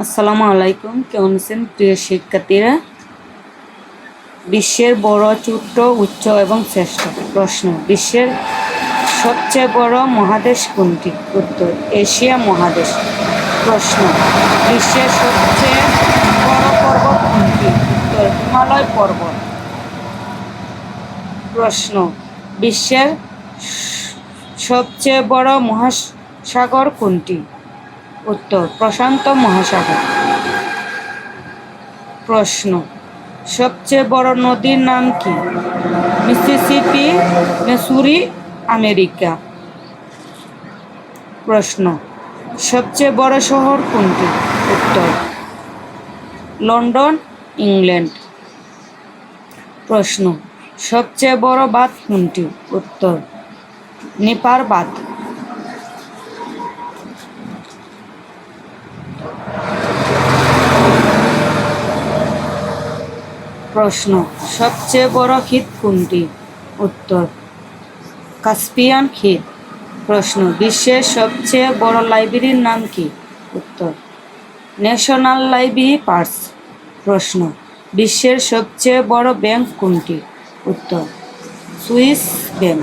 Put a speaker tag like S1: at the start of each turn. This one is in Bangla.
S1: আসসালামু আলাইকুম। কেমন আছেন প্রিয় শিক্ষার্থীরা? বিশ্বের বড়, ছোট্ট, উচ্চ এবং শ্রেষ্ঠ। প্রশ্ন: বিশ্বের সবচেয়ে বড় মহাদেশ কোনটি? উত্তর: এশিয়া মহাদেশ। প্রশ্ন: বিশ্বের সবচেয়ে বড় পর্বত কোনটি? উত্তর: হিমালয় পর্বত। প্রশ্ন: বিশ্বের সবচেয়ে বড় মহাসাগর কোনটি? উত্তর: প্রশান্ত মহাসাগর। প্রশ্ন: সবচেয়ে বড় নদীর নাম কি? Mississippi, Missouri, America. প্রশ্ন: সবচেয়ে বড় শহর কোনটি? উত্তর: লন্ডন, ইংল্যান্ড। প্রশ্ন: সবচেয়ে বড় বাঁধ কোনটি? উত্তর: নিপার বাঁধ। প্রশ্ন: সবচেয়ে বড় হ্রদ কোনটি? উত্তর: কাস্পিয়ান হ্রদ। প্রশ্ন: বিশ্বের সবচেয়ে বড় লাইব্রেরির নাম কি? উত্তর: ন্যাশনাল লাইব্রেরি পার্স। প্রশ্ন: বিশ্বের সবচেয়ে বড় ব্যাংক কোনটি? উত্তর: সুইস ব্যাংক।